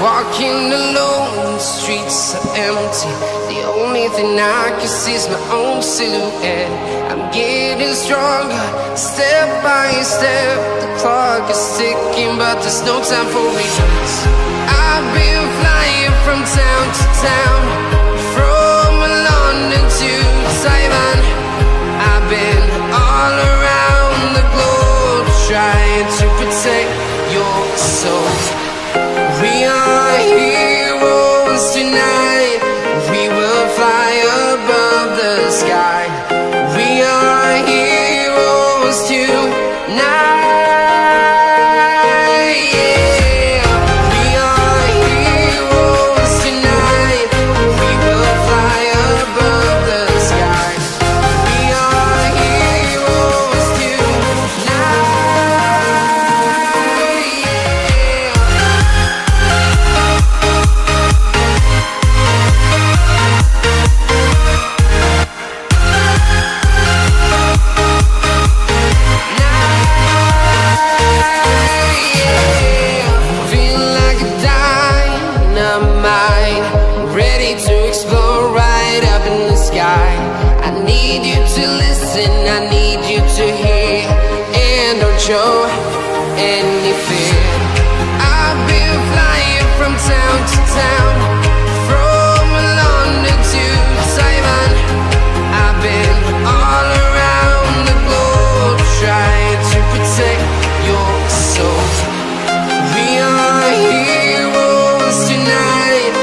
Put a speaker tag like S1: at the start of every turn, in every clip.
S1: Walking alone, the streets are empty. The only thing I can see is my own silhouette. I'm getting stronger, step by step. The clock is ticking, but there's no time for regrets. I've been flying from town to town, from London to Taiwan. I've been all around the globe, trying to protect your soul. We are heroes tonight. We will fly above the sky. We are heroes tonight. Yeah. We are heroes tonight. We will fly above the sky. We are heroes tonight. I need you to hear, and don't show any fear. I've been flying from town to town, from London to Taiwan. I've been all around the globe, trying to protect your soul. We are heroes tonight.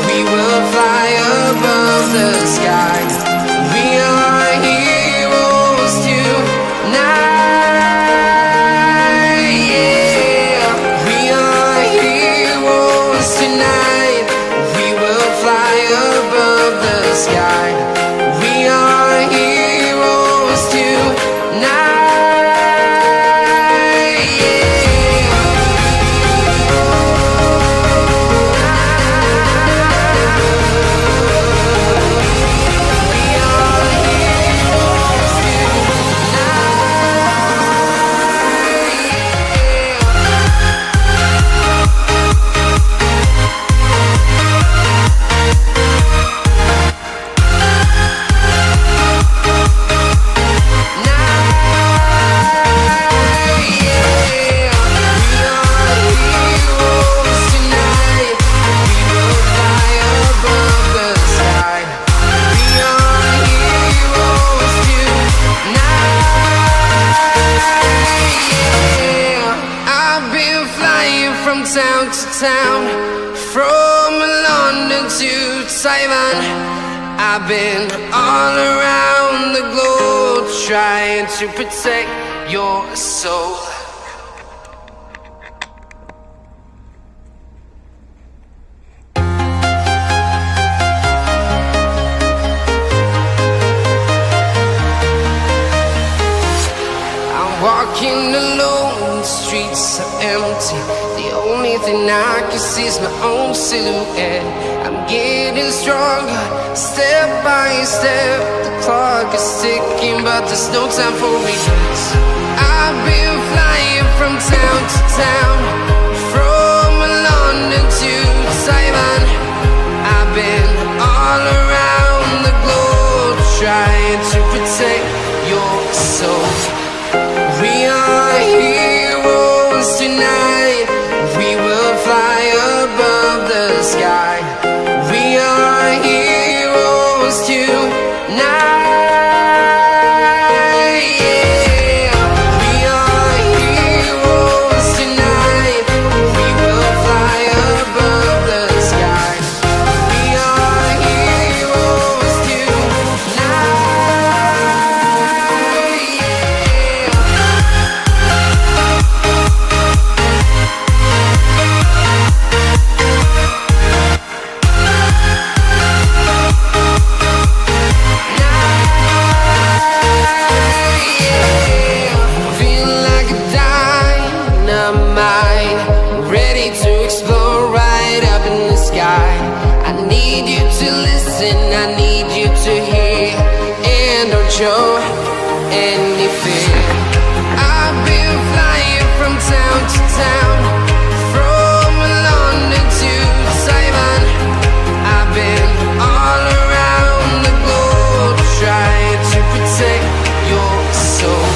S1: We will fly above the sky. We are heroes tonight. Yeah. We are heroes tonight. We will fly above the sky. We are heroes tonight. Town to town, from London to Taiwan. I've been all around the globe, trying to protect your soul. I'm walking alone, the streets are empty. The only thing I can see is my own silhouette. I'm getting stronger, step by step. The clock is ticking, but there's no time for regrets. I've been flying from town to town, from London to Taiwan. I've been all around the globe, trying to protect your soul. We are heroes tonight. We will fly above the sky. We are heroes tonight. Yeah. We are need you to hear, and don't show any fear. I've been flying from town to town, from London to Taiwan. I've been all around the globe trying to protect your soul.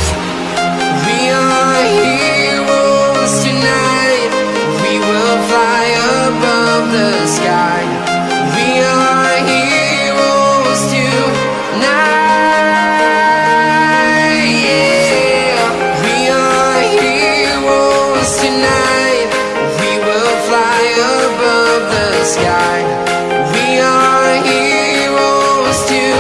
S1: We are heroes tonight. We will fly above the sky. We are heroes tonight. Yeah. We are heroes tonight. We will fly above the sky. We are heroes tonight.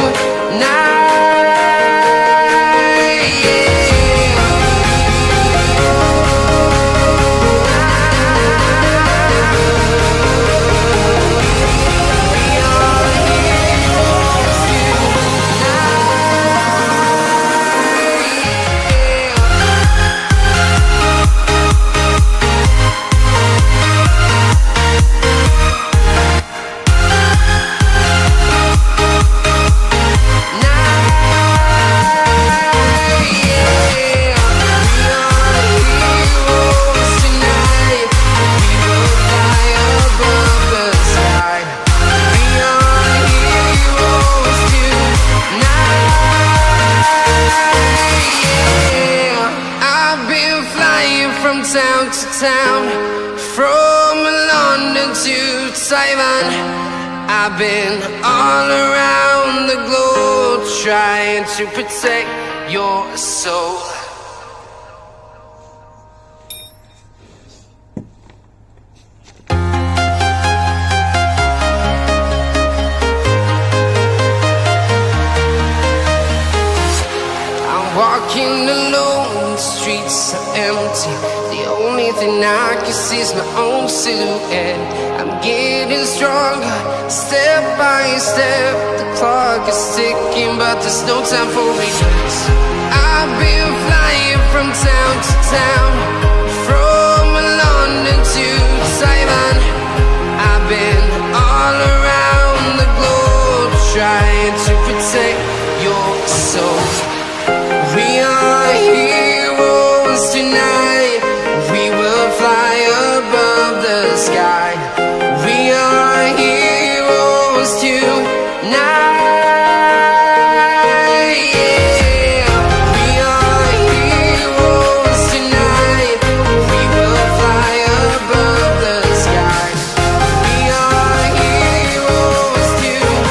S1: From town to town, from London to Taiwan. I've been all around the globe trying to protect your soul. I'm walking alone, the streets are empty. The only thing I can see is my own silhouette. I'm getting stronger, step by step. The clock is ticking, but there's no time for regrets. I've been flying from town to town, from London to Taiwan. I've been all around the globe trying to protect your soul. We are heroes tonight. We will fly above the sky. We are heroes tonight. Yeah. We are heroes tonight. We will fly above the sky. We are heroes tonight.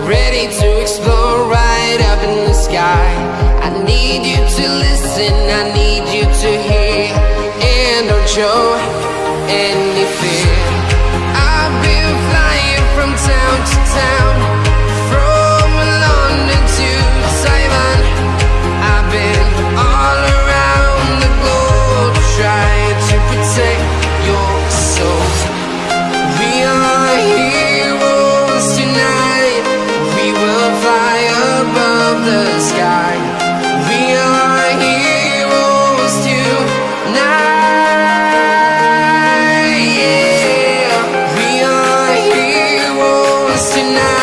S1: Ready to explore right up in the sky. I need you to listen, I need you to hear, and don't show any fear. I've been flying from town to town, from London to Taiwan. I've been all around the globe trying to protect your soul. We are heroes tonight. We will fly above the sky. We are heroes tonight. Yeah. We are heroes tonight.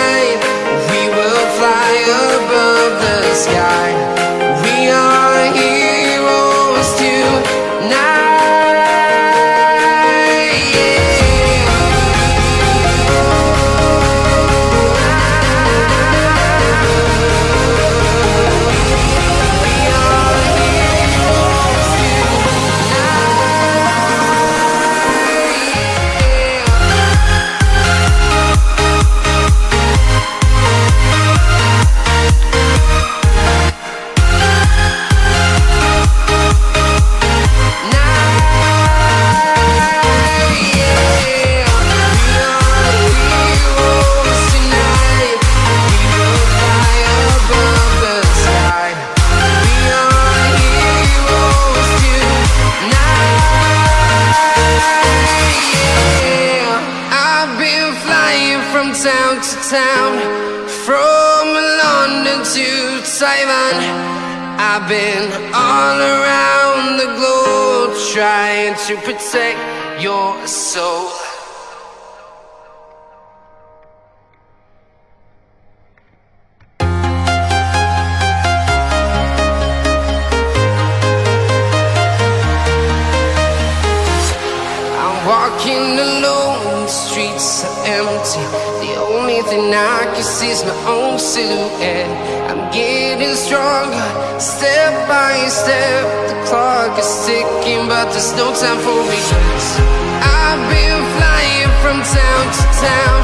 S1: to town, from London to Taiwan. I've been all around the globe trying to protect your soul. Walking alone, the streets are empty. The only thing I can see is my own silhouette. I'm getting stronger, step by step. The clock is ticking, but there's no time for regrets. I've been flying from town to town,